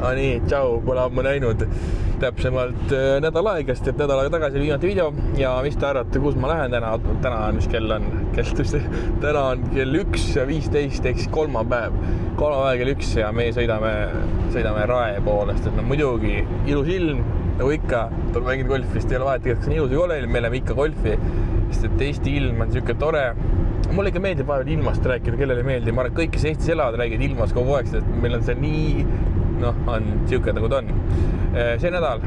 Nii, tšau, pole ammu näinud täpsemalt nädal aega, sest nädal aega tagasi viimati video ja mis te arvate, kus ma lähen täna? Täna on, mis kell on? Täna on kell 1:15 ehk kolmapäev kell 1 ja me sõidame Rae poolest, et no muidugi ilus ilm, nagu ikka, tuleb mängida golfi, sest ei ole vahet, kas on ilus või kole ilm, me oleme ikka golfi, sest et Eesti ilm on niisugune tore. Mulle ikka meeldib vahepeal ilmast rääkida, kellele meeldib, ma arvan, kõik, kes Eestis elavad, räägid ilmast kogu aeg, sest meil on see nii, on niisugune nagu ta on. See nädal,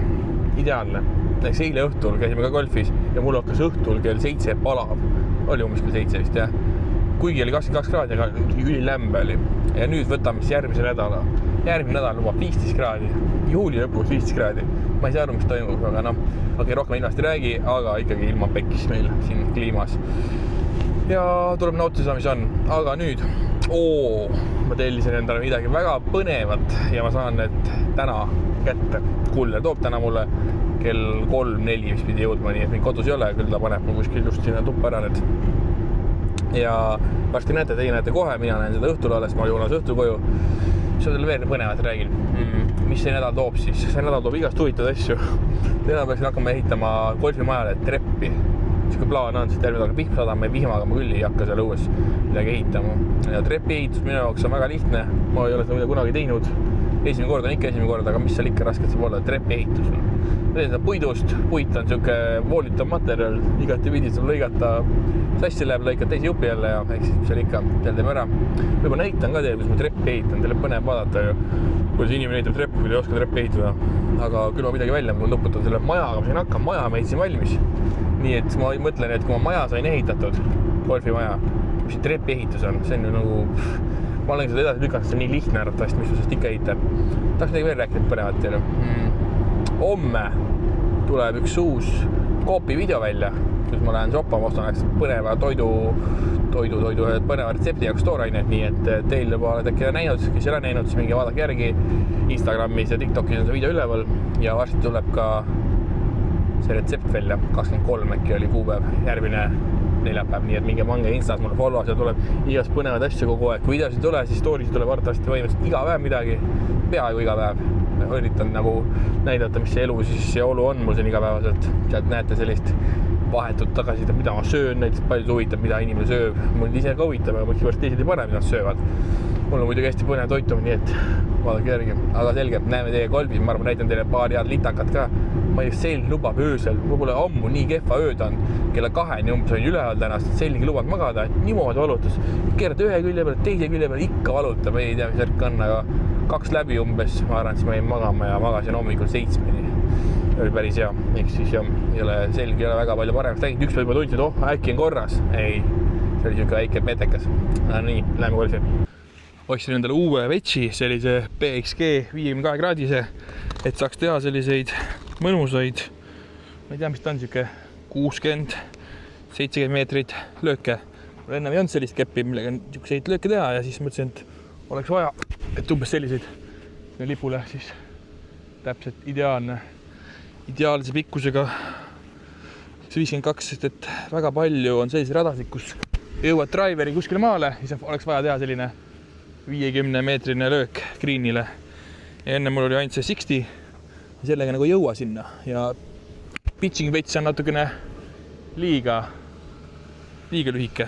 ideaalne. Näiteks eile õhtul käisime ka golfis ja mul hakkas õhtul kell 7 palav. Oli umbes kell 7 vist, jah. Kuigi oli 22 kraadi, aga ülilämbe oli. Ja nüüd võtame siis järgmise nädala. Järgmine nädal lubab 15 kraadi. Juuli lõpuks 15 kraadi. Ma ei saa aru, mis toimub, aga rohkem ilmast ei räägi, aga ikkagi ilma pekkis meil siin kliimas. Ja tuleb nautida seda, mis on. Aga nüüd, ma tellisin endale midagi väga põnevat ja ma saan need täna kätte. Kuller toob täna mulle kell 3-4, mis pidi jõudma, nii et mind kodus ei ole, küll ta paneb mul kuskil just sinna tuppa ära need. Ja varsti näete, teie näete kohe, mina näen seda õhtul alles, ma jõuan õhtul koju. Mis on teile veel põnevat räägin? Mis see nädal toob siis? See nädal toob igast huvitavad asju. Täna peaksin hakkama ehitama golfimajale treppi. Siuke plaan on, sest järgmine pihma sadame vihmaga ma küll ei hakka seal õues midagi ehitama. Ja trepi ehitus minu jaoks on väga lihtne. Ma ei ole seda kunagi teinud. Esimene kord on ikka esimene kord, aga mis seal ikka rasket saab olla? Trepi ehitus. Ma teen seda puidust. Puit on siuke voolitav materjal. Igati pidi saab lõigata. Sassi läheb, lõikad teisi jupi jälle ja eks siis seal ikka teeme ära. Võib-olla näitan ka teile, kus ma treppi ehitan. Teile põnev vaadata ju, kuidas inimene ehitab treppi, kui te ei oska treppi ehitada. Aga küll ma midagi välja, ma lõputan selle majaga, ma sain hakkama, maja ma ehitasin valmis. Nii et ma mõtlen, et kui ma maja sain ehitatud, golfimaja, mis see trepi ehitus on, see on ju nagu, ma olen seda edasi lükanud, see on nii lihtne arvatavasti, mis ma sellest ikka ehitan. Tahaks midagi veel rääkida põnevat teile. Homme tuleb üks uus Coopi video välja, kus ma lähen shoppama, ostan põneva põneva retsepti jaoks toorainet, nii et teil juba oled äkki näinud, kes ei ole näinud, siis minge vaadake järgi. Instagramis ja TikTokis on see video üleval ja varsti tuleb ka see retsept välja, 23 äkki oli kuupäev, järgmine neljapäev, nii et minge pange Instas mulle follow, seal tuleb igast põnevad asju kogu aeg. Kui videosid ei tule, siis stories tuleb arvatavasti võimaliselt iga päev midagi, peaaegu iga päev. Üritan nagu näidata, mis see elu siis ja olu on mul siin igapäevaselt. Sealt näete sellist vahetut tagasisidet, mida ma söön, näiteks palju huvitab, mida inimene sööb. Mul ise ka huvitab, aga mõtleks teised ei pane, mida nad söövad. Mul on muidugi hästi põnev toitum, nii et vaadake järgi. Aga selge, näeme teie golfis, ma arvan, näitan teile paar head litakat ka. Ma ei tea, selg lubab öösel, ma pole ammu nii kehva ööd on, kella 2 umbes on üleval tänast, selgi lubab magada, niimoodi valutus. Keerad ühe külje peale, teise külje peale ikka valutab, ei tea, mis värk on, aga 2 läbi umbes, ma arvan, siis ma jäin magama ja magasin hommikul 7. Oli päris hea, ehk siis jah, selg ei ole väga palju paremaks läinud, üks päev ma tundsin, et äkki on korras. Ei, see oli siuke väike petekas. Nii, läheme golfi. Ostsin endale uue vetši, sellise PXG 52 kraadise, et saaks teha selliseid mõnusaid, ma ei tea, mis ta on, siuke 60-70 meetrit lööke. Mul ennem ei olnud sellist keppi, millega niisuguseid lööke teha ja siis mõtlesin, et oleks vaja, et umbes selliseid lipule siis täpselt ideaalse pikkusega 52, sest et väga palju on selliseid radasid, kus jõuad driveri kuskile maale, siis oleks vaja teha selline 50-meetrine löök greenile. Ja enne mul oli ainult see 60 ja sellega nagu jõua sinna ja pitching vets on natukene liiga lühike.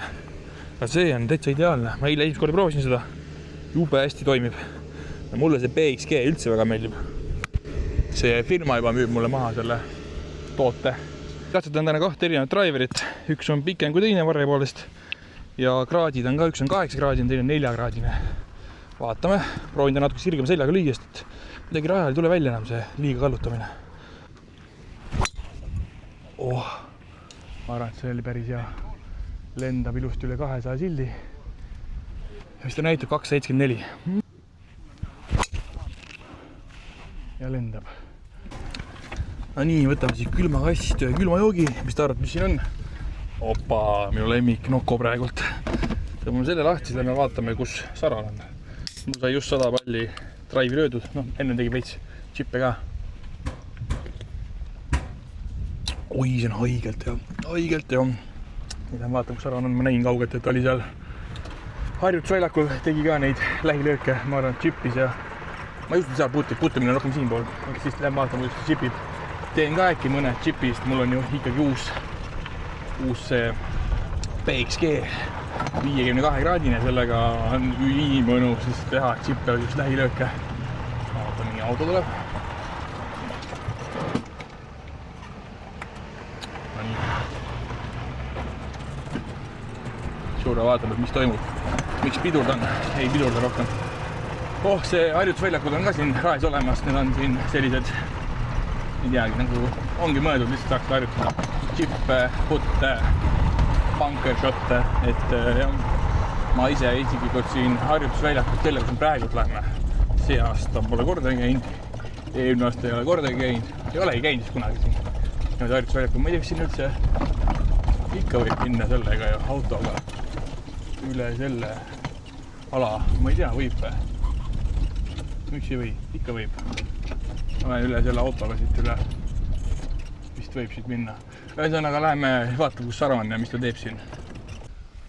Aga see on täitsa ideaalne. Ma eile esimest korda proovisin seda. Jube hästi toimib. Ja mulle see PXG üldse väga meeldib. See firma juba müüb mulle maha selle toote. Katsetan täna 2 erinevat driverit. Üks on pikem kui teine varre poolest. Ja kraadid on ka, üks on 8 kraadine, teine 4 kraadine. Vaatame, proovin ta natuke sirgema seljaga lüüast, et midagi rajal ei tule välja enam see liiga kallutamine. Ma arvan, et see oli päris hea. Lendab ilusti üle 200 sildi. Ja mis ta näitab 274. Ja lendab. No nii, võtame siis külmakast ja külmajoogi. Mis ta arvad, mis siin on? Opa, minu lemmik Noko praegult. Tõmbame selle lahti, siis lähme vaatame, kus Saral on. Mul sai just 100 palli drive'i löödud. Enne tegi veits chippe ka. Oi, see on haigelt ja. Lähme vaatame, kus Saral on. Ma näin kaugelt, et oli seal harjutusväljakul. Tegi ka neid lähilööke. Ma arvan, chippis ja ma just ei saa puutumine on rohkem siinpool, siis lähen vaatama, kuidas džipib. Teen ka äkki mõne džipist, mul on ju ikkagi uus see PXG 52 kraadine, sellega on ülimõnus siis teha džippe või just lähilööke. Vaata, mingi auto tuleb. Suure vaatame, mis toimub. Miks pidurdan? Ei pidurda rohkem. See harjutusväljakud on ka siin raes olemas. Need on siin sellised, ei teagi, nagu ongi mõeldud, lihtsalt saaks harjutada. Džippe, putte, bunkershotte, et ma ise isiklikult siin harjutusväljakud, kellega siin praegu lähme. See aasta pole kordagi käinud, eelmine aasta ei ole kordagi käinud, ei olegi käinud kunagi siin. Harjutusväljakud, ma ei tea, kas siin üldse ikka võib minna sellega ju autoga üle selle ala, ma ei tea, võib või? Miks ei või? Ikka võib. Ma lähen üle selle autoga siit üle. Vist võib siit minna. Ühesõnaga läheme vaatame, kus Saro on ja mis ta teeb siin.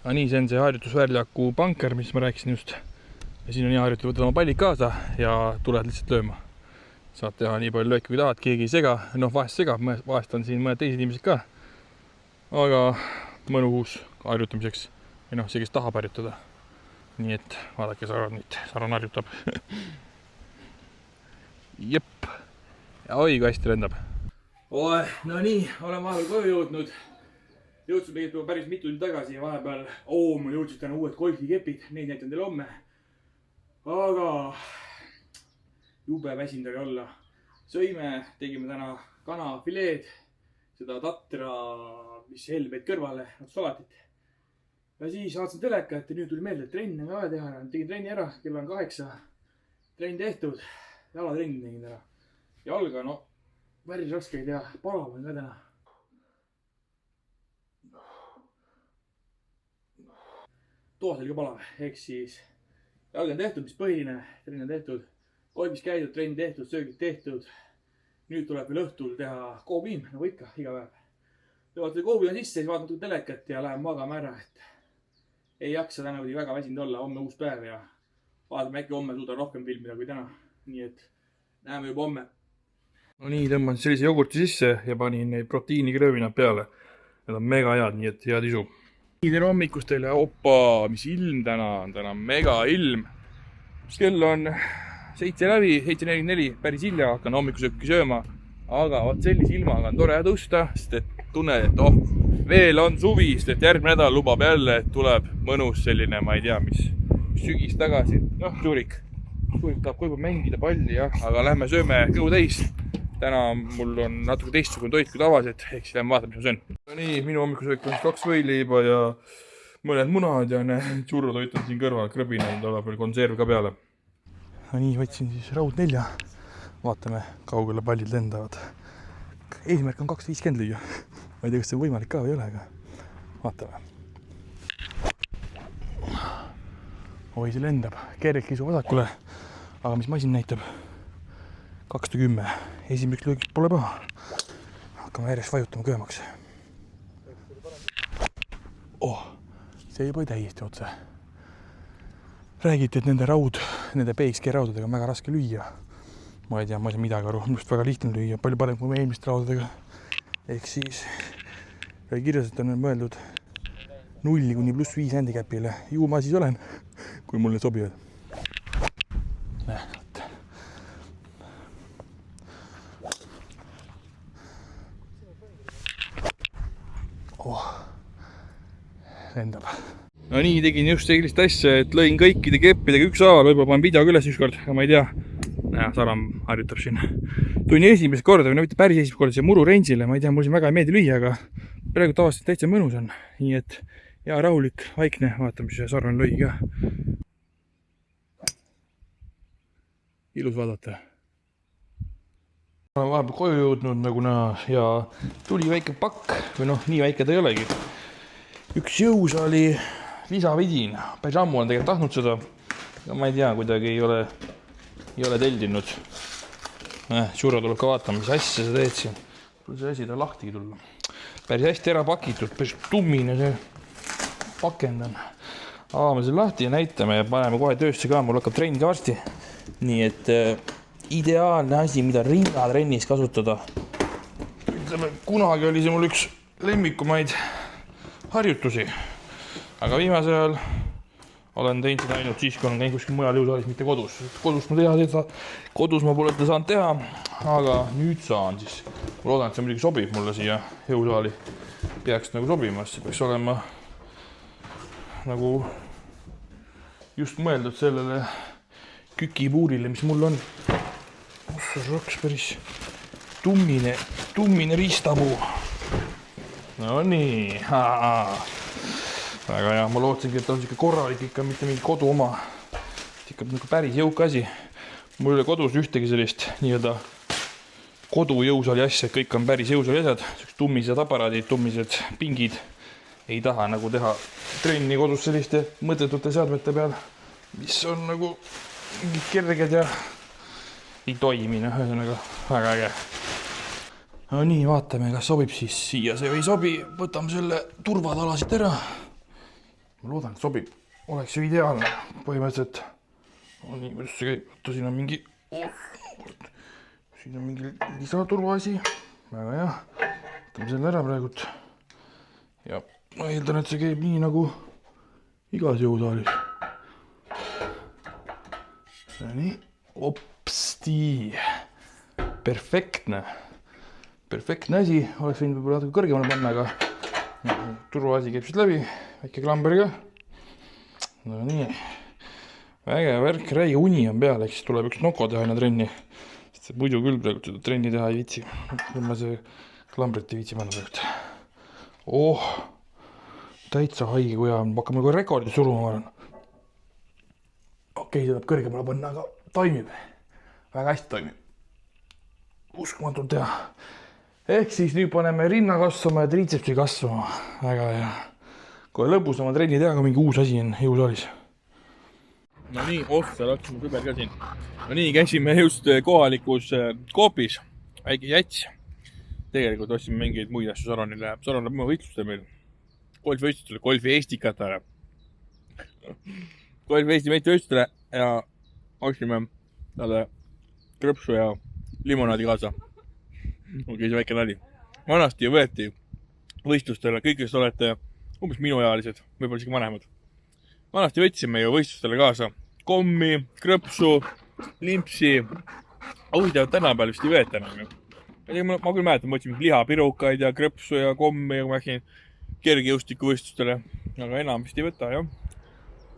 Nii, see on see harjutusväljaku bunker, mis ma rääkisin just. Ja siin on hea harjutada, võtad oma pallid kaasa ja tuled lihtsalt lööma. Saad teha nii palju lööki kui tahad, keegi ei sega. Vahest segab, vahest on siin mõned teised inimesed ka. Aga mõnuus harjutamiseks. Või see, kes tahab harjutada. Nii et vaadake, Saron harjutab. Jep. Ja oi, kui hästi lendab. No nii, olen vahepeal koju jõudnud. Jõudsin tegelikult päris mitu tundi tagasi ja vahepeal mul jõudsid täna uued golfikepid. Neid näitan teile homme. Aga jube väsinud oli olla. Sõime, tegime täna kanafileed. Seda tatra, mis helbeid kõrvale, salatit. Ja siis vaatasin telekat ja nüüd tuli meelde, et trenni on vaja teha. Tegin trenni ära, kell on 8. Trenn tehtud. Jalatrenni tegin täna. Jalga, päris raske ei tea. Palav on ka täna. Toas oli ka palav. Ehk siis jalg on tehtud, mis põhiline. Trenn on tehtud. Golfis käidud, trenn tehtud, söögid tehtud. Nüüd tuleb veel õhtul teha koobiim, nagu ikka, iga päev. Vaatame koobiim on sisse, siis vaatame telekat ja läheme magama ära, et ei jaksa täna väga väsinud olla, homme uus päev ja vaatame äkki homme suudan rohkem filmida kui täna. Nii et näeme juba homme. No nii, tõmban sellise jogurti sisse ja panin neid proteiinikröövinad peale. Need on mega head, nii et head isu. Nii, tere hommikust teile. Opa, mis ilm täna on? Täna on mega ilm. Kell on 7:44, päris hilja hakkan hommikusööki sööma. Aga vaat sellise ilmaga on tore tõusta, sest et tunned, et veel on suvi, sest et järgmine nädal lubab jälle, et tuleb mõnus selline, ma ei tea, mis sügis tagasi. Suurik tahab kogu mängida palli, jah, aga lähme sööme kõhu täis. Täna mul on natuke teistsugune toit kui tavaliselt, ehk siis lähme vaatame, mis ma söön. Nii, minu hommikusöök on 2 võiliiba ja mõned munad ja churrotoit on siin kõrval, krõbinaid tuleb veel konserv ka peale. Nii, võtsin siis raud 4. Vaatame, kaugele pallid lendavad. Eesmärk on 2.50 lüüa. Ma ei tea, kas see võimalik ka või ei ole, aga vaatame. Oi, see lendab. Kergelt kisu vasakule. Aga mis masin näitab? 210. Esimeseks löögiks pole paha. Hakkame järjest vajutama köömaks. See juba täiesti otse. Räägiti, et nende PXG raudadega on väga raske lüüa. Ma ei tea, ma ei saa midagi aru. Must väga lihtne lüüa. Palju parem kui meie eelmiste raudadega. Ehk siis kirjas, et on mõeldud 0 kuni +5 handicapile. Ju ma siis olen, kui mulle sobivad. Lendab. No nii, tegin just sellist asja, et lõin kõikide keppidega ükshaaval. Võib-olla panen videoga üles ükskord, aga ma ei tea. Saram harjutab siin. Tulin esimest korda, või mitte päris esimest korda, see muru rangile. Ma ei tea, mul siin väga ei meeldi lüüa, aga praegu tavaliselt täitsa mõnus on. Nii et hea rahulik, vaikne. Vaatame, mis Sarvan lõi ka. Ilus vaadata. Olen vahepeal koju jõudnud nagu näha ja tuli väike pakk. Või nii väike ta ei olegi. Üks jõus oli lisavidin. Päris ammu olen tegelikult tahtnud seda. Aga ma ei tea, kuidagi ei ole teldinud. Churro tuleb ka vaatama, mis asja sa teed siin. See asi ta lahti tulla. Päris hästi ära pakitud, päris tummine see pakend on. Avame selle lahti ja näitame ja paneme kohe töösse ka. Mul hakkab trenn ka varsti. nii et ideaalne asi, mida rinnatrennis kasutada. Ütleme, kunagi oli see mul üks lemmikumaid harjutusi, aga viimase ajal olen teinud seda ainult siis, kui olen käinud kuskil mujal jõusaalis, mitte kodus. Kodus ma pole seda saanud teha, aga nüüd saan siis. Ma loodan, et see muidugi sobib mulle siia jõusaali. Peaks nagu sobimas, see peaks olema nagu just mõeldud sellele kükipuurile, mis mul on. See raks päris tummine riistapuu. No nii, väga hea, ma lootsingi, et on siuke korralik ikka, mitte mingi kodu oma. Ikka nagu päris jõuk asi. Mul ei ole kodus ühtegi sellist nii-öelda kodujõusaali asja, kõik on päris jõusaali asjad. Tummised aparaadid, tummised pingid. Ei taha nagu teha trenni kodus selliste mõttetute seadmete peal, mis on nagu kerged ja ei toimine. Ühesõnaga väga äge. No nii, vaatame, kas sobib siis siia see või ei sobi. Võtame selle turvatalasid ära. Ma loodan, et sobib. Oleks ju ideaalne. Põhimõtteliselt on nii, kuidas see käib. Siin on mingi lisaturvaasi. Väga hea. Võtame selle ära praegult. Ja ma eeldan, et see käib nii nagu igas jõusaalis. Nii. Opsti. Perfektne asi. Oleks võinud võib-olla natuke kõrgemale panna, aga turvaasi käib siit läbi. Väike klamberiga. No nii. Väge värk, räige uni on peal, eks tuleb üks noko teha aina trenni. Sest see muidu küll praegu seda trenni teha ei viitsi. Ma see klambrit ei viitsi panna praegu. Täitsa haige, kui hakkame nagu rekordi suruma. Okei, see tuleb kõrgemale panna, aga toimib. Väga hästi toimib. Uskmatult teha. Ehk siis nüüd paneme rinna kasvama ja triitsepsi kasvama. Väga hea. Kui lõpus oma trenni teha, mingi uus asi on jõusaalis. No nii, seal hakkas mu sõber ka siin. No nii, käisime just kohalikus koopis. Väike jäts. Tegelikult otsime mingeid muid asju Saronile. Saron läheb võistlustel meil. Golfivõistlustele, golfi Eestikatele. Golfi Eesti meistrivõistlustele ja ostsime talle krõpsu ja limonaadi kaasa. Okei, see väike nali. Vanasti ju võeti võistlustele, kõik, kes olete umbes minuealised, võib-olla isegi vanemad. Vanasti võtsime ju võistlustele kaasa kommi, krõpsu, limpsi. Huvitavat tänapäeval vist ei võeta enam. Ma küll mäletan, ma võtsime lihapirukaid ja krõpsu ja kommi ja ma läksin kergejõustiku võistlustele. Aga enam vist ei võta, jah.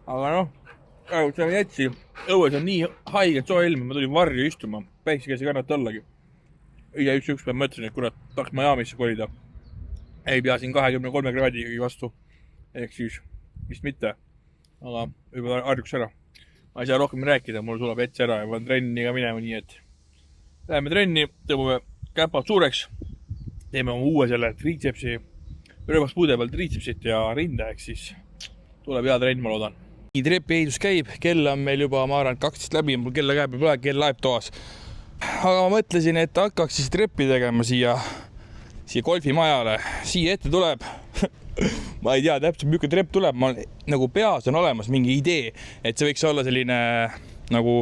Aga noh, praegu see jätsi. Õues on nii haige soe ilm, ma tulin varju istuma. Päikse käsi kannata allagi. Ja üks päev mõtlesin, et kurat, tahaks Miamisse kolida. Ei pea siin 23 kraadi vastu. Ehk siis vist mitte. Aga võib-olla harjuks ära. Ma ei saa rohkem rääkida, mul sulab etse ära ja ma olen trenni ka minema nii, et läheme trenni, tõmbame käpad suureks. Teeme oma uue selle triitsepsi, rõõmaspuude peal triitsepsit ja rinde, ehk siis tuleb hea trenn, ma loodan. Trepi ehitus käib, kell on meil juba, ma arvan, 12 läbi, mul kella käib ja pole, kell laeb toas. Aga ma mõtlesin, et hakkaks siis treppi tegema siia golfimajale. Siia ette tuleb. Ma ei tea täpselt, milline trepp tuleb. Ma nagu peas on olemas mingi idee, et see võiks olla selline nagu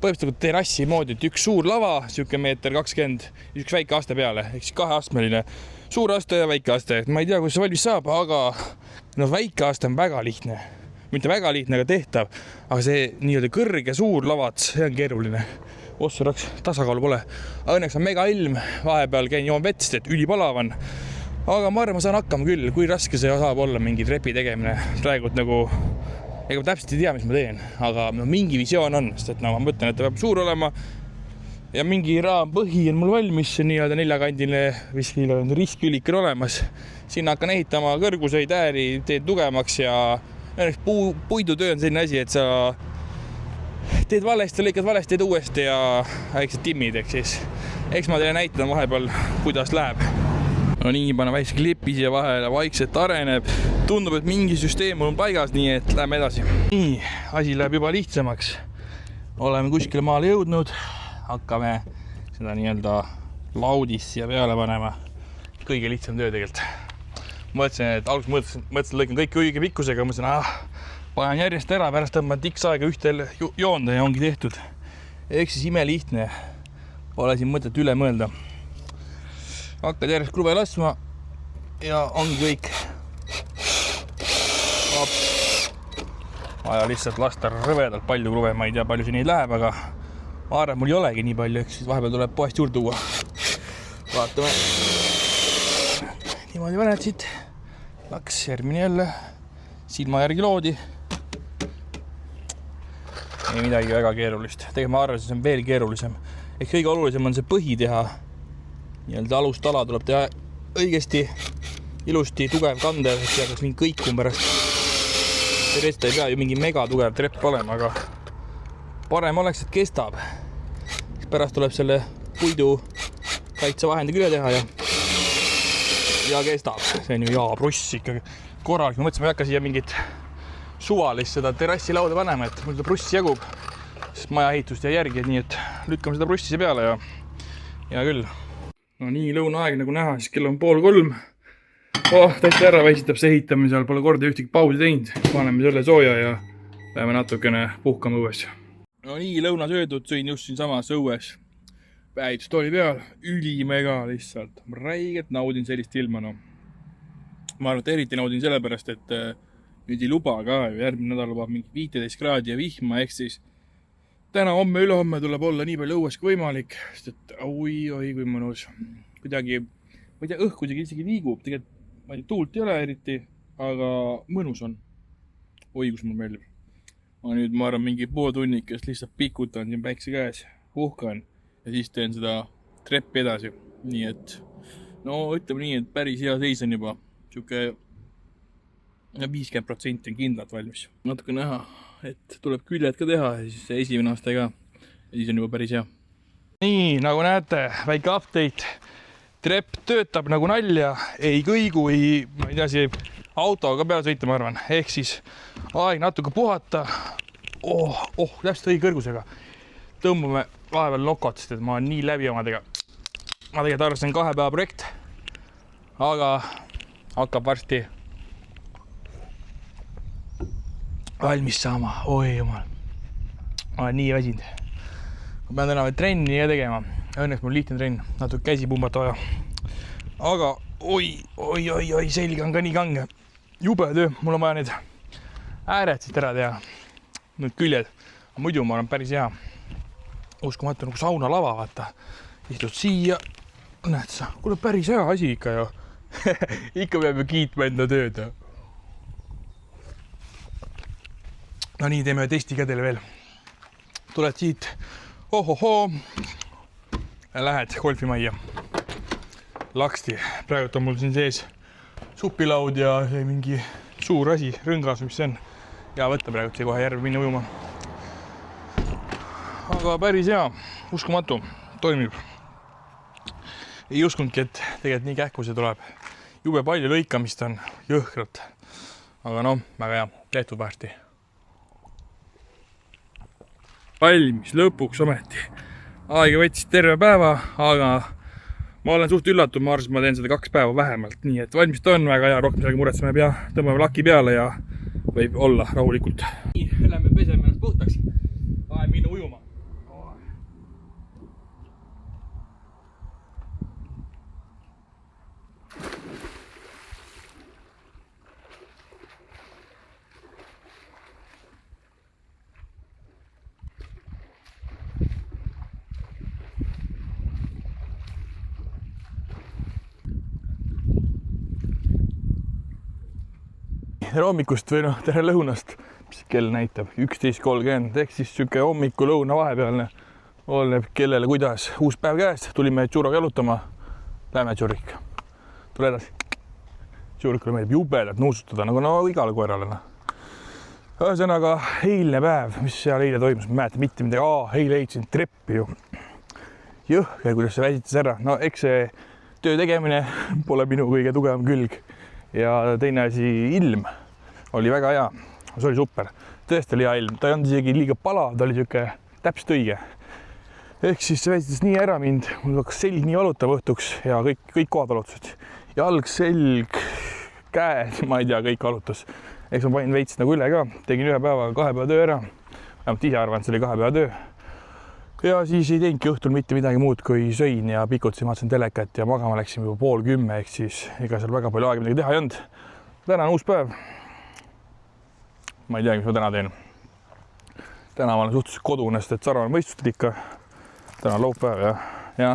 põhimõtteliselt terrassi moodi, et üks suur lava, siuke meeter 20, üks väike aste peale, ehk siis kaheastmeline suur aste ja väike aste. Ma ei tea, kuidas see valmis saab, aga no väike aste on väga lihtne. Mitte väga lihtne, aga tehtav. Aga see nii-öelda kõrge suur lavad, see on keeruline. Ossa raks, tasakaalu pole. Õnneks on mega ilm, vahepeal käin joon vetst, et ülipalav on. Aga ma arvan, ma saan hakkama küll, kui raske see saab olla mingi trepi tegemine. Praegult nagu, ega ma täpselt ei tea, mis ma teen, aga mingi visioon on, sest et ma mõtlen, et ta peab suur olema ja mingi raampõhi on mul valmis, nii-öelda neljakandine viskil on riskülik on olemas. Sinna hakkan ehitama kõrguseid ääri, teen tugevamaks ja puidutöö on selline asi, et sa teed valesti, lõikad valesti, teed uuesti ja väiksed timmid, eks ma teile näitan vahepeal, kuidas läheb. No nii, panna väikse klipi siia vahele, vaikselt areneb. Tundub, et mingi süsteem on paigas, nii et läheme edasi. Nii, asi läheb juba lihtsamaks. Oleme kuskile maale jõudnud. Hakkame seda nii-öelda laudist siia peale panema. Kõige lihtsam töö tegelikult. Mõtlesin, et alguses mõtlesin, lõikan kõik õige pikkusega. Mõtlesin, panen järjest ära, pärast tõmban tiksaega ühtel joonda ja ongi tehtud. Ehk siis imelihtne. Pole siin mõtet üle mõelda. Hakkad järjest kruve laskma ja ongi kõik. Vaja lihtsalt lasta rõvedalt palju kruve, ma ei tea, palju siin neid läheb, aga ma arvan, mul ei olegi nii palju, eks siis vahepeal tuleb poest juurde tuua. Vaatame. Niimoodi paned siit. Laks, järgmine jälle. Silma järgi loodi. Ei midagi väga keerulist. Tegelikult ma arvan, see on veel keerulisem. Ehk kõige olulisem on see põhi teha. Nii-öelda alustala tuleb teha õigesti, ilusti, tugev kandev, et peaks mingi kõikum pärast. Terest ei pea ju mingi mega tugev trepp olema, aga parem oleks, et kestab. Pärast tuleb selle puidu kaitsevahendiga üle teha ja kestab. See on ju bruss ikkagi korralik. Ma mõtlesin, ma ei hakka siia mingit suvalist seda terrassilauda panema, et mul seda brussi jagub, sest maja ehitust ja järgi, nii et lükkame seda brussi peale ja küll. No nii, lõunaaeg nagu näha, siis kell on 2:30. Täitsa ära väisitab see ehitamisel, pole korda ühtegi pausi teinud. Paneme selle sooja ja läheme natukene puhkama õues. No nii, lõuna söödud, sõin just siin samas õues. Päitust oli peal, ülimega lihtsalt. Räigelt naudin sellist ilma. No. Ma arvan, et eriti naudin sellepärast, et nüüd ei luba ka. Järgmine nädal lubab mingi 15 kraadi ja vihma, ehk siis täna, homme, ülehomme tuleb olla nii palju õues kui võimalik, sest et oi, kui mõnus. Kuidagi, ma ei tea, õhk kuidagi isegi liigub, tegelikult ma ei tea, tuult ei ole eriti, aga mõnus on. Oi, kus mul meeldib. Ma nüüd, ma arvan, mingi pool tunnikest lihtsalt pikutan siin päikse käes, puhkan ja siis teen seda treppi edasi. Nii et, no ütleme nii, et päris hea seis on juba. Siuke 50% on kindlalt valmis. Natuke näha, et tuleb küljed ka teha ja siis esimene aasta ka. Ja siis on juba päris hea. Nii, nagu näete, väike update. Trepp töötab nagu nalja, ei kõigu, ma ei tea, see autoga peale sõita, ma arvan. Ehk siis aeg natuke puhata. Täpselt õige kõrgusega. Tõmbame vahepeal nokot, sest et ma olen nii läbi omadega. Ma tegelikult arvasin 2 päeva projekt, aga hakkab varsti valmis saama. Oi jumal. Ma olen nii väsinud. Ma pean täna veel trenni tegema. Õnneks mul lihtne trenn, natuke käsi pumbata vaja. Aga oi, selge on ka nii kange. Jube töö, mul on vaja need ääred siit ära teha. Nüüd küljed. Muidu ma olen päris hea. Uskumatu nagu sauna lava, vaata. Istud siia. Näed sa, kuule päris hea asi ikka ju. Ikka peab ju kiitma enda tööd. No nii, teeme testi ka teile veel. Tuled siit. Ja lähed golfimajja. Laksti. Praegult on mul siin sees supilaud ja mingi suur asi, rõngas, mis see on. Ja võtta praegult see kohe järve minna ujuma. Aga päris hea. Uskumatu. Toimib. Ei uskunudki, et tegelikult nii kähku see tuleb. Jube palju lõikamist on. Jõhkralt. Aga no, väga hea. Tehtud varsti. Valmis lõpuks ometi. Aega võttis terve päeva, aga ma olen suht üllatud, ma arvasin, ma teen seda 2 päeva vähemalt. Nii et valmis ta on väga hea, rohkem sellega muretsema ei pea. Tõmbame laki peale ja võib olla rahulikult. Nii, lähme peseme ennast puhtaks. Aeg minna ujuma. Tere hommikust või tere lõunast, mis kell näitab 11:30, ehk siis siuke hommiku lõuna vahepealne, oleneb kellele kuidas. Uus päev käes, tulime Tšuroga jalutama, lähme Tšurik. Tule edasi. Tšurikule meeldib jubedalt nuusutada, nagu no igale koerale. Ühesõnaga, eilne päev, mis seal eile toimus, ma mäletan mitte midagi, eile ehitasin treppi ju. Jõhker, kuidas see väsitas ära. No eks see töö tegemine pole minu kõige tugevam külg. Ja teine asi, ilm oli väga hea, see oli super, tõesti oli hea ilm, ta ei olnud isegi liiga palav, ta oli siuke täpselt õige. Ehk siis see väsitas nii ära mind, mul hakkas selg nii valutav õhtuks ja kõik kohad valutasid. Jalg, selg, käed, ma ei tea, kõik valutas. Eks ma panin veits nagu üle ka, tegin 1 päeva 2 päeva töö ära, vähemalt ise arvan, et see oli 2 päeva töö. Ja siis ei teinudki õhtul mitte midagi muud, kui sõin ja pikutasin, vaatasin telekat ja magama läksin juba 9:30, ehk siis ega seal väga palju aega midagi teha ei olnud. Täna on uus päev. Ma ei tea, mis ma täna teen. Täna ma olen suhteliselt kodune, sest et Sarva on võistlustel ikka. Täna on laupäev ja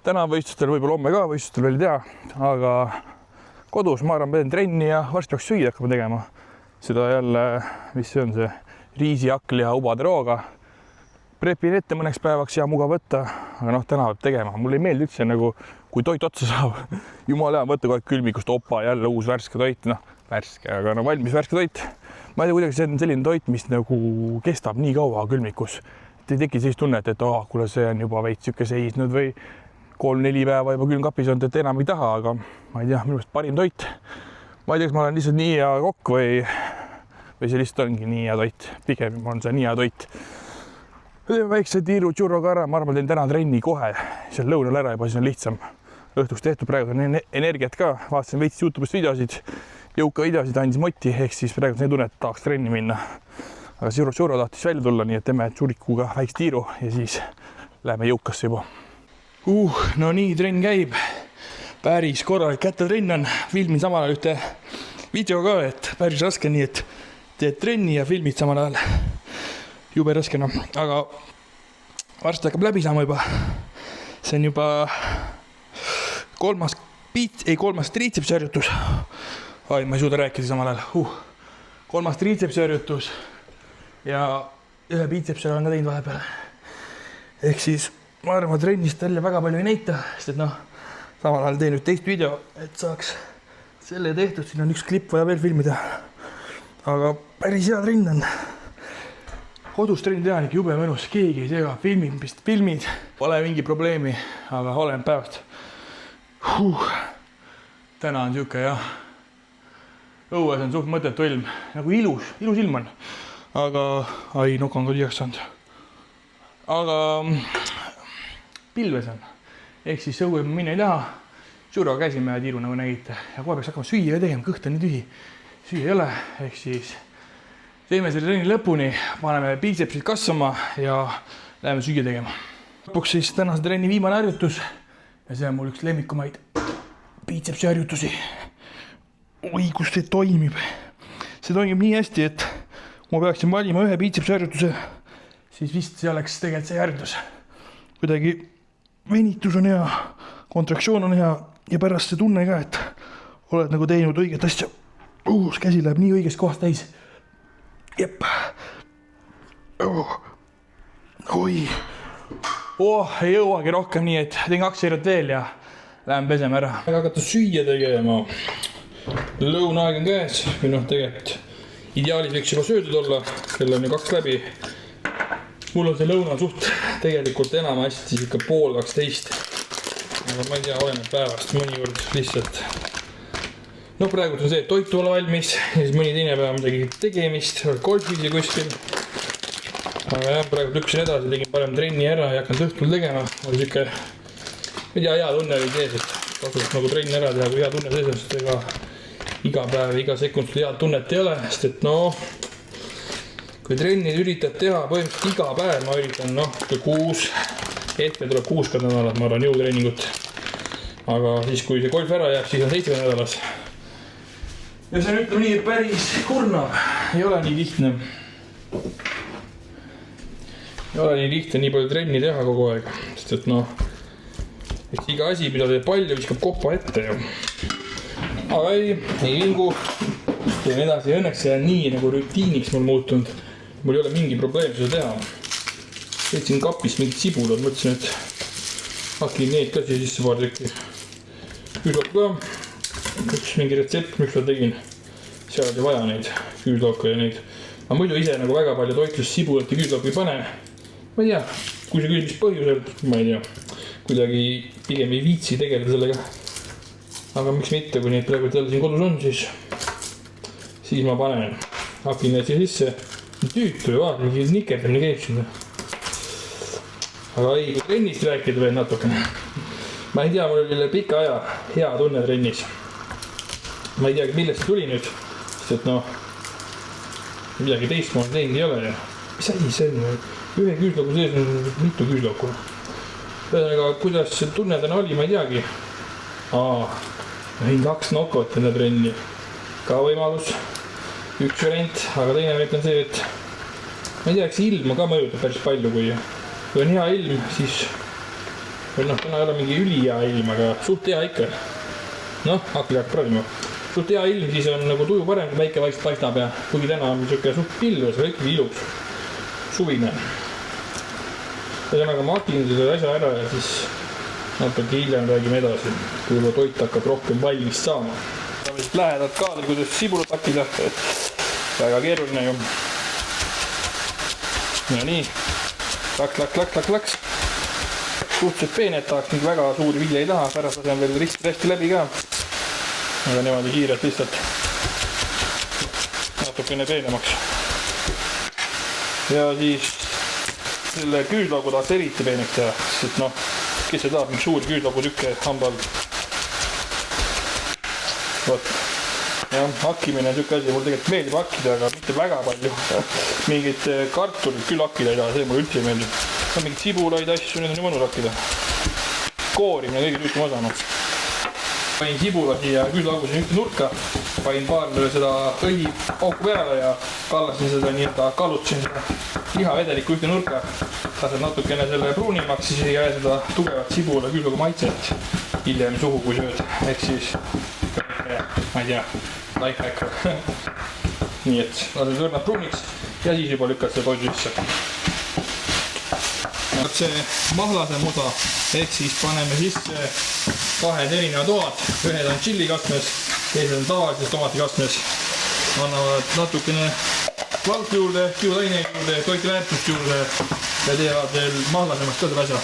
täna on võistlustel, võib-olla homme ka võistlustel veel ei tea, aga kodus ma arvan, teen trenni ja varsti peaks süüa hakkama tegema. Seda jälle, mis see on see riisiakli ja ubade rooga. Prepin ette mõneks päevaks ja mugav võtta, aga täna peab tegema. Mulle ei meeldi üldse nagu, kui toit otsa saab. Jumal hea, võtta kogu aeg külmikust opa, jälle uus värske toit. Värske, aga valmis värske toit. Ma ei tea, kuidagi see on selline toit, mis nagu kestab nii kaua külmikus. Et ei teki sellist tunnet, et kuule, see on juba veits siuke seisnud või 3-4 päeva juba külmkapis on, et enam ei taha, aga ma ei tea, minu meelest parim toit. Ma ei tea, kas ma olen lihtsalt nii hea kokk või see lihtsalt ongi nii hea toit. Pigem on see nii hea toit. Teeme väikse tiiru tšurroga ära, ma arvan, teen täna trenni kohe, seal lõunal ära juba, siis on lihtsam. Õhtuks tehtud, praegu on energiat ka, vaatasin veits YouTube'ist videosid, jõuka videosid andis moti, ehk siis praegu see tunne, et tahaks trenni minna. Aga tšurro tahtis välja tulla, nii et teeme tšurikuga väikse tiiru ja siis läheme jõukasse juba. No nii, trenn käib. Päris korralik kätetrenn on, filmin samal ajal ühte video ka, et päris raske, nii et teed trenni ja filmid samal ajal. Jube raske, aga varsti hakkab läbi saama juba. See on juba kolmas triitsepsi harjutus. Ma ei suuda rääkida samal ajal. Kolmas triitsepsi harjutus ja ühe biitsepsi on ka teinud vahepeal. Ehk siis ma arvan, trennist välja väga palju ei näita, sest et samal ajal teen nüüd teist video, et saaks selle tehtud. Siin on üks klipp vaja veel filmida. Aga päris hea trenn on. Kodus trenni teha on ikka jube mõnus, keegi ei sega, filmid, pole mingi probleemi, aga olen päevast. Täna on siuke õues on suht mõttetu ilm, nagu ilus ilm on, aga nokk on ka tühjaks saanud. Aga pilves on, ehk siis õue minna ei taha, tšurro käsime ja tiiru nagu nägite ja kohe peaks hakkama süüa tegema, kõht on nii tühi, süüa ei ole, ehk siis teeme selle trenni lõpuni, paneme biitsepsid kasvama ja läheme süüa tegema. Lõpuks siis tänase trenni viimane harjutus ja see on mul üks lemmikumaid biitsepsi harjutusi. Oi, kus see toimib. See toimib nii hästi, et kui ma peaksin valima ühe biitsepsi harjutuse, siis vist see oleks tegelikult see harjutus. Kuidagi venitus on hea, kontraktsioon on hea ja pärast see tunne ka, et oled nagu teinud õiget asja. Käsi läheb nii õigest kohast täis. Jep. Oi. Ei jõuagi rohkem, nii et teen 2 seeriat veel ja lähen peseme ära. Hakata süüa tegema. Lõunaaeg on käes, või tegelikult ideaalis võiks juba söödud olla, kell on ju 2 läbi. Mul on see lõuna suht tegelikult enamasti ikka 11:30. Aga ma ei tea, oleneb päevast, mõnikord lihtsalt. Praegu on see, et toitu ole valmis ja siis mõni teine päev midagi tegemist, golfis ja kuskil. Aga jah, praegu lükkasin edasi, tegin parem trenni ära ja hakkan õhtul tegema. Oli siuke, ma ei tea, hea tunne oli sees, et tasub nagu trenni ära teha, kui hea tunne sees on, sest ega iga päev, iga sekund head tunnet ei ole, sest et kui trennid üritad teha põhimõtteliselt iga päev, ma üritan 6, hetkel tuleb 6 korda nädalas, ma arvan, jõutreeningut. Aga siis, kui see golf ära jääb, siis on 7 nädalas. Ja see on ütleme nii, et päris kurnav, ei ole nii lihtne. Ei ole nii lihtne nii palju trenni teha kogu aeg, sest et eks iga asi, mida teeb palju, viskab koppa ette ju. Aga ei vingu, teen edasi, õnneks see on nii nagu rutiiniks mul muutunud. Mul ei ole mingi probleem seda teha. Võtsin kapist mingid sibulad, mõtlesin, et hakin neid ka siia sisse paar tükki. Külvab ka. Üks mingi retsept, miks ma tegin. Seal oli vaja neid küüslauka ja neid. Ma muidu ise nagu väga palju toitlust sibulat ja küüslauka ei pane. Ma ei tea, kui see küll mis põhjusel, ma ei tea. Kuidagi pigem ei viitsi tegeleda sellega. Aga miks mitte, kui neid praegu siin kodus on, siis ma panen. Hakin neid siia sisse. Tüütu ja vaata, mingi nikerdamine käib sinna. Aga ei, kui trennist rääkida veel natukene. Ma ei tea, mul oli pika aja hea tunne trennis. Ma ei tea, millest see tuli nüüd, sest et midagi teist ma teinud ei ole. Mis asi see on? ühe küüslaugu sees on mitu küüslauku. Ühesõnaga, kuidas tunne täna oli, ma ei teagi. Võin 2 knockouti enda trenni. Ka võimalus, üks variant, aga teine variant on see, et ma ei tea, eks ilma ka mõjutab päris palju, kui on hea ilm, siis täna ei ole mingi ülihea ilm, aga suht hea ikka. Hakkel jääb praegu. Suht hea ilm, siis on nagu tuju parem, kui väike vaikselt paistab ja kuigi täna on niisugune suht pilves, aga ikkagi ilus. Suvine. Ühesõnaga, ma hakin selle asja ära ja siis natuke hiljem räägime edasi, kui juba toit hakkab rohkem valmis saama. Lähedalt kaadri, kuidas sibulat hakkida, väga keeruline ju. Ja nii, laks. Suhteliselt peened, tahaks nüüd väga suuri vilja ei taha, pärast lasen veel ristida hästi läbi ka. Aga niimoodi kiirelt lihtsalt natukene peenemaks. Ja siis selle küüslaugu tahaks eriti peeneks teha, sest kes see tahab mingi suuri küüslaugu tükke hambal. Hakkimine on niisugune asi, mul tegelikult meeldib hakkida, aga mitte väga palju. Mingid kartulit küll hakkida ei taha, see mulle üldse ei meeldib. Mingid sibulaid asju, need on ju mõnus hakkida. Koorimine kõige tüütum osa. Panin sibula siia küüslaugu siin ühte nurka, panin paar seda õli auku peale ja kallasin seda nii-öelda kallutasin seda lihavedelikku ühte nurka. Lased natukene selle pruunimaks, siis ei jää seda tugevat sibula küüslaugu maitset hiljem suhu, kui sööd. Ehk siis, ma ei tea, lifehack. Nii et lasen sõrnad pruuniks ja siis juba lükkad seda toidu sisse. See mahlasem osa, ehk siis paneme sisse 2 erinevad toad. Ühed on tšillikastmes, teised on tavalises tomatikastmes. Annavad natukene valku juurde, kiudaine juurde, toitväärtust juurde ja teevad veel mahlasemaks ka selle asja.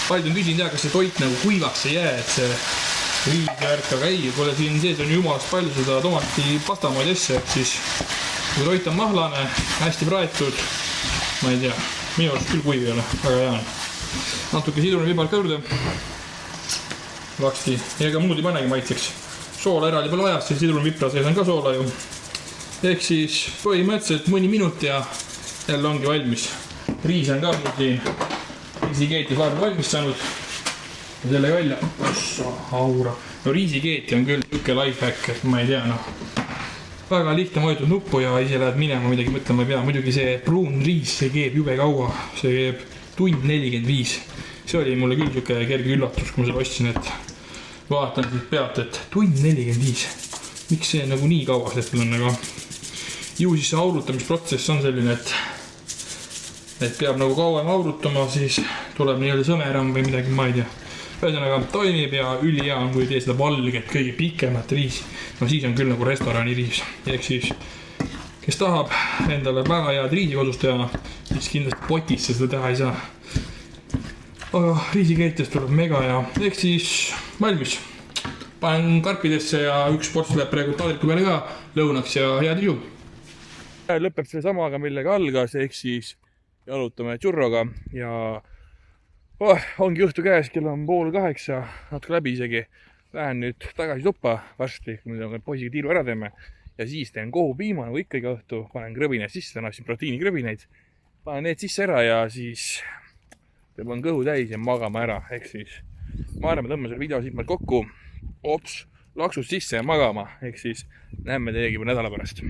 Paljud on küsinud, kas see toit nagu kuivaks ei jää, et see riisvärk, aga ei, kuule siin sees on jumalast palju seda tomati pastamaid asja, siis kui toit on mahlane, hästi praetud, ma ei tea, minu arust küll kuiv ei ole, väga hea on. Natuke sidruni vibalt ka juurde. Laksti, ega muud ei panegi maitseks. Soola eraldi palju ajast, siis sidruni vipra sees on ka soola ju. Ehk siis põhimõtteliselt mõni minut ja jälle ongi valmis. Riis on ka mul siin riisikeeti vahepeal valmis saanud. Ja selle välja. Aura. No riisikeeti on küll tükke lifehack, et ma ei tea, väga lihtne vajutud nuppu ja ise lähed minema midagi mõtlema ei pea. Muidugi see pruun riis, see keeb jube kaua. See keeb tund 45. See oli mulle küll siuke kerge üllatus, kui ma selle ostsin, et vaatan siit pealt, et tund 45. Miks see nagu nii kaua hetkel on, aga ju siis see aurutamisprotsess on selline, et peab nagu kauem aurutama, siis tuleb nii-öelda sõmeram või midagi, ma ei tea. Ühesõnaga toimib ja ülihea on, kui tee seda valget, kõige pikemat riisi. No siis on küll nagu restorani riis. Ehk siis, kes tahab endale väga head riisi kodus teha, siis kindlasti potisse seda teha ei saa. Aga riisikeetest tuleb mega ja ehk siis valmis. Panen karpidesse ja üks ports läheb praegu taldriku peale ka lõunaks ja head isu. Lõpeb selle samaga, millega algas, ehk siis jalutame churroga ja ongi õhtu käes, kell on 7:30, natuke läbi isegi. Lähen nüüd tagasi tuppa varsti, kui me poisiga tiiru ära teeme ja siis teen kohupiima nagu ikkagi õhtu, panen krõbineid sisse, täna siin proteiinikrõbineid, panen need sisse ära ja siis tõmban kõhu täis ja magama ära, ehk siis ma arvan, tõmban selle video siit meil kokku, laksud sisse ja magama, ehk siis näeme teiegi juba nädala pärast.